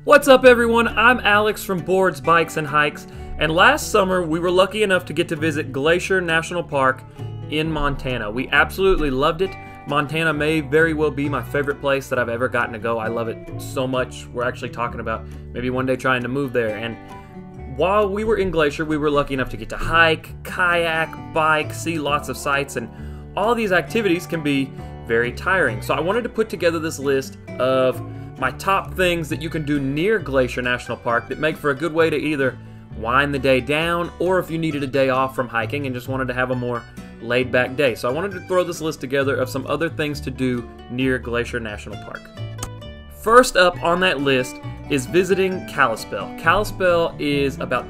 What's up everyone, I'm Alex from Boards, Bikes, and Hikes, and last summer we were lucky enough to get to visit Glacier National Park in Montana. We absolutely loved it. Montana may very well be my favorite place that I've ever gotten to go. I love it so much. We're actually talking about maybe one day trying to move there. And while we were in Glacier, we were lucky enough to get to hike, kayak, bike, see lots of sights, and all these activities can be very tiring. So I wanted to put together this list of my top things that you can do near Glacier National Park that make for a good way to either wind the day down, or if you needed a day off from hiking and just wanted to have a more laid-back day. So I wanted to throw this list together of some other things to do near Glacier National Park. First up on that list is visiting Kalispell. Kalispell is about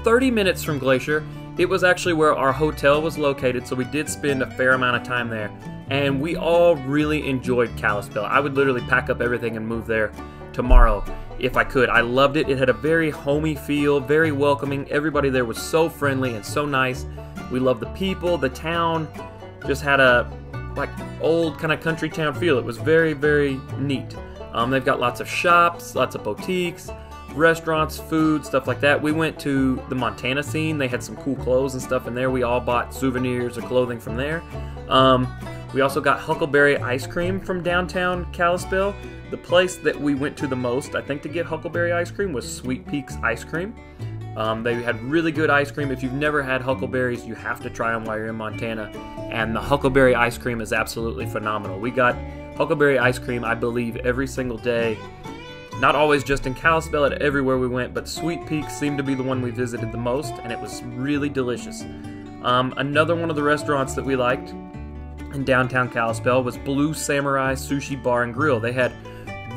30 minutes from Glacier. It was actually where our hotel was located, so we did spend a fair amount of time there. And we all really enjoyed Kalispell. I would literally pack up everything and move there tomorrow if I could. I loved it. It had a very homey feel, very welcoming. Everybody there was so friendly and so nice. We loved the people. The town just had a like old kind of country town feel. It was very, very neat. They've got lots of shops, lots of boutiques, restaurants, food, stuff like that. We went to the Montana scene. They had some cool clothes and stuff in there. We all bought souvenirs or clothing from there. We also got huckleberry ice cream from downtown Kalispell. The place that we went to the most, I think, to get huckleberry ice cream was Sweet Peaks Ice Cream. They had really good ice cream. If you've never had huckleberries, you have to try them while you're in Montana. And the huckleberry ice cream is absolutely phenomenal. We got huckleberry ice cream, I believe, every single day. Not always just in Kalispell, at everywhere we went, but Sweet Peaks seemed to be the one we visited the most, and it was really delicious. Another one of the restaurants that we liked in downtown Kalispell was Blue Samurai Sushi Bar and Grill. They had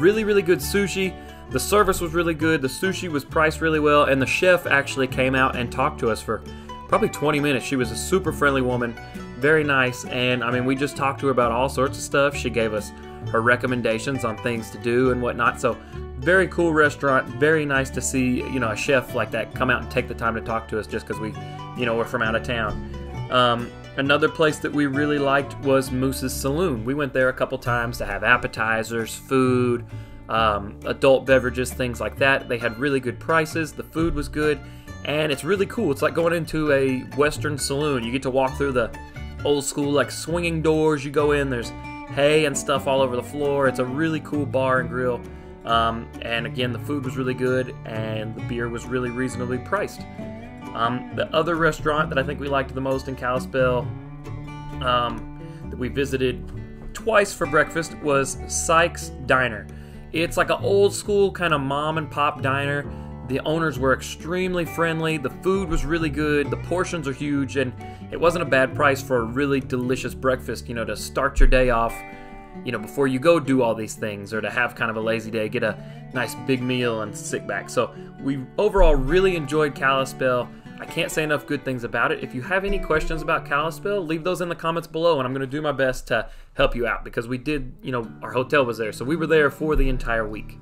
really, really good sushi. The service was really good. The sushi was priced really well, and the chef actually came out and talked to us for probably 20 minutes. She was a super friendly woman, very nice, and I mean, we just talked to her about all sorts of stuff. She gave us her recommendations on things to do and whatnot. So very cool restaurant, very nice to see, a chef like that come out and take the time to talk to us just because we're from out of town. Another place that we really liked was Moose's Saloon. We went there a couple times to have appetizers, food, adult beverages, things like that. They had really good prices. The food was good, and it's really cool. It's like going into a Western saloon. You get to walk through the old school like swinging doors. You go in, there's hay and stuff all over the floor. It's a really cool bar and grill. And again, the food was really good, and the beer was really reasonably priced. The other restaurant that I think we liked the most in Kalispell that we visited twice for breakfast was Sykes Diner. It's like an old school kind of mom and pop diner. The owners were extremely friendly. The food was really good. The portions are huge, and it wasn't a bad price for a really delicious breakfast, to start your day off, before you go do all these things, or to have kind of a lazy day, get a nice big meal and sit back. So we overall really enjoyed Kalispell. I can't say enough good things about it. If you have any questions about Kalispell, leave those in the comments below, and I'm going to do my best to help you out, because we did, our hotel was there, so we were there for the entire week.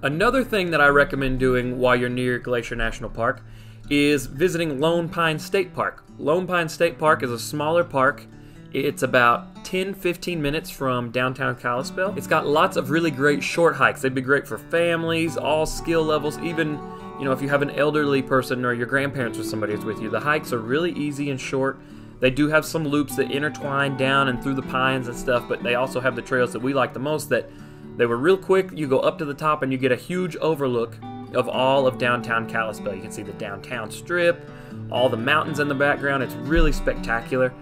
Another thing that I recommend doing while you're near Glacier National Park is visiting Lone Pine State Park. Lone Pine State Park is a smaller park. It's about 10-15 minutes from downtown Kalispell. It's got lots of really great short hikes. They'd be great for families, all skill levels, even if you have an elderly person or your grandparents or somebody is with you. The hikes are really easy and short. They do have some loops that intertwine down and through the pines and stuff, but they also have the trails that we like the most that they were real quick. You go up to the top and you get a huge overlook of all of downtown Kalispell. You can see the downtown strip, all the mountains in the background. It's really spectacular.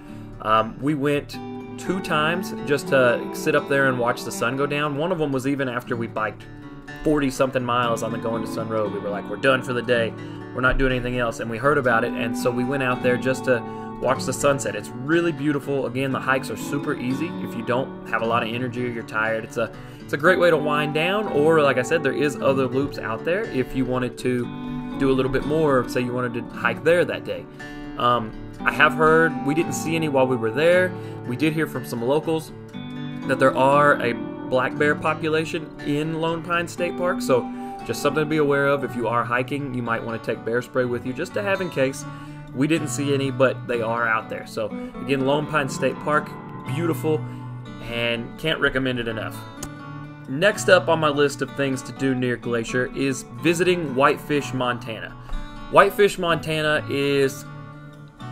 We went 2 times just to sit up there and watch the sun go down. One of them was even after we biked 40-something miles on the Going to Sun Road. We were like, we're done for the day. We're not doing anything else. And we heard about it, and so we went out there just to watch the sunset. It's really beautiful. Again, the hikes are super easy. If you don't have a lot of energy or you're tired, it's a great way to wind down. Or, like I said, there is other loops out there if you wanted to do a little bit more. Say you wanted to hike there that day. I have heard, we didn't see any while we were there. We did hear from some locals that there are a black bear population in Lone Pine State Park, so just something to be aware of. If you are hiking, you might want to take bear spray with you just to have in case. We didn't see any, but they are out there. So again, Lone Pine State Park, beautiful, and can't recommend it enough. next up on my list of things to do near Glacier is visiting Whitefish, Montana. Whitefish, Montana is,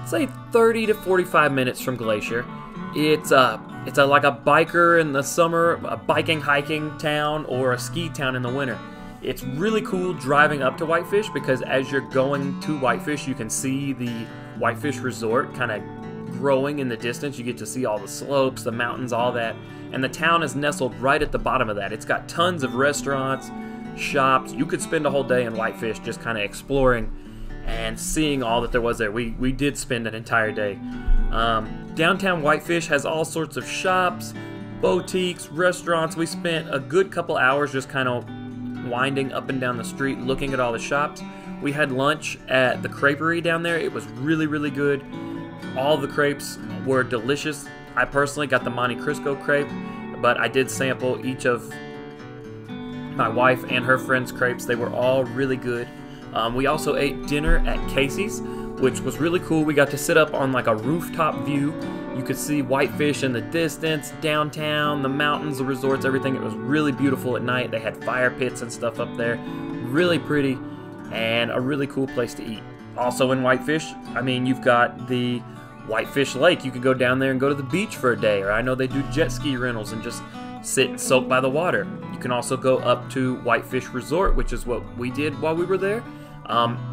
say, 30 to 45 minutes from Glacier. It's like a biker in the summer, a biking, hiking town, or a ski town in the winter. It's really cool driving up to Whitefish because as you're going to Whitefish, you can see the Whitefish Resort kind of growing in the distance. You get to see all the slopes, the mountains, all that. And the town is nestled right at the bottom of that. It's got tons of restaurants, shops. You could spend a whole day in Whitefish just kind of exploring and seeing all that there was there. We did spend an entire day. Downtown Whitefish has all sorts of shops, boutiques, restaurants. We spent a good couple hours just kind of winding up and down the street looking at all the shops. We had lunch at the creperie down there. It was really, really good. All the crepes were delicious. I personally got the Monte Cristo crepe, but I did sample each of my wife and her friends' crepes. They were all really good. We also ate dinner at Casey's, which was really cool. We got to sit up on like a rooftop view. You could see Whitefish in the distance, downtown, the mountains, the resorts, everything. It was really beautiful at night. They had fire pits and stuff up there. Really pretty and a really cool place to eat. Also in Whitefish, I mean, you've got the Whitefish Lake. You could go down there and go to the beach for a day, or I know they do jet ski rentals and just sit and soak by the water. You can also go up to Whitefish Resort, which is what we did while we were there.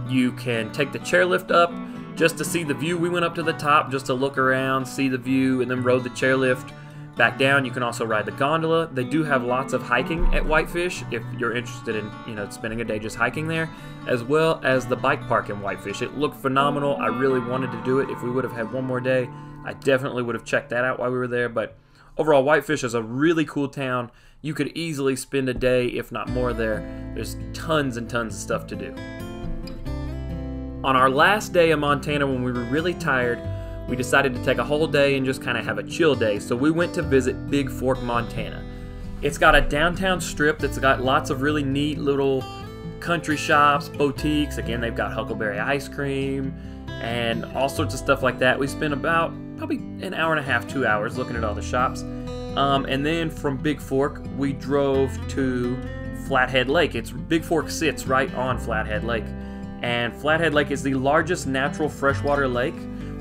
You can take the chairlift up just to see the view. We went up to the top just to look around, see the view, and then rode the chairlift back down. You can also ride the gondola. They do have lots of hiking at Whitefish if you're interested in, spending a day just hiking there, as well as the bike park in Whitefish. It looked phenomenal. I really wanted to do it. If we would have had one more day, I definitely would have checked that out while we were there. But overall, Whitefish is a really cool town. You could easily spend a day, if not more, there. There's tons and tons of stuff to do. On our last day in Montana, when we were really tired, we decided to take a whole day and just kind of have a chill day. So we went to visit Big Fork, Montana. It's got a downtown strip that's got lots of really neat little country shops, boutiques. Again, they've got Huckleberry ice cream and all sorts of stuff like that. We spent about probably an hour and a half, 2 hours looking at all the shops. And then from Big Fork, we drove to Flathead Lake. Big Fork sits right on Flathead Lake. And Flathead Lake is the largest natural freshwater lake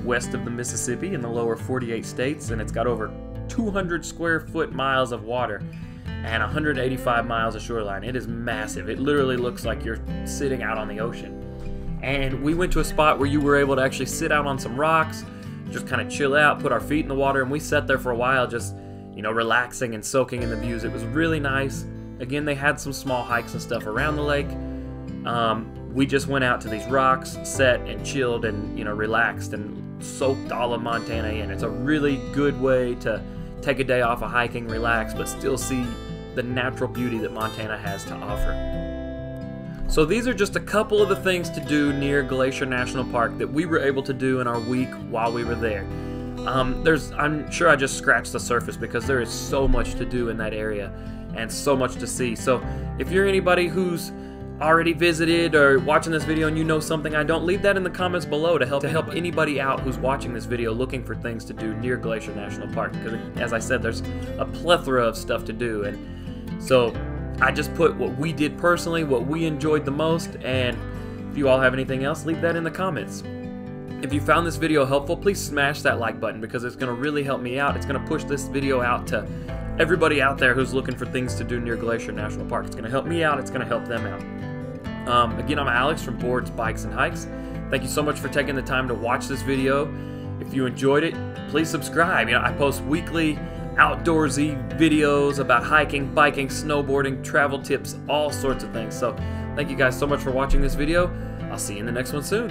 west of the Mississippi in the lower 48 states, and it's got over 200 square foot miles of water and 185 miles of shoreline. It is massive. It literally looks like you're sitting out on the ocean. And we went to a spot where you were able to actually sit out on some rocks, just kind of chill out, put our feet in the water, and we sat there for a while just, relaxing and soaking in the views. It was really nice. Again, they had some small hikes and stuff around the lake. We just went out to these rocks, sat and chilled and, relaxed and soaked all of Montana in. It's a really good way to take a day off of hiking, relax, but still see the natural beauty that Montana has to offer. So these are just a couple of the things to do near Glacier National Park that we were able to do in our week while we were there. I'm sure I just scratched the surface because there is so much to do in that area and so much to see. So if you're anybody who's already visited or watching this video and you know something I don't, leave that in the comments below to help anybody out who's watching this video looking for things to do near Glacier National Park, because as I said, there's a plethora of stuff to do. And so I just put what we did personally, what we enjoyed the most, and if you all have anything else, leave that in the comments. If you found this video helpful, please smash that like button because it's going to really help me out. It's going to push this video out to everybody out there who's looking for things to do near Glacier National Park. It's going to help me out. It's going to help them out. Again, I'm Alex from Boards, Bikes, and Hikes. Thank you so much for taking the time to watch this video. If you enjoyed it, please subscribe. I post weekly outdoorsy videos about hiking, biking, snowboarding, travel tips, all sorts of things. So thank you guys so much for watching this video. I'll see you in the next one soon.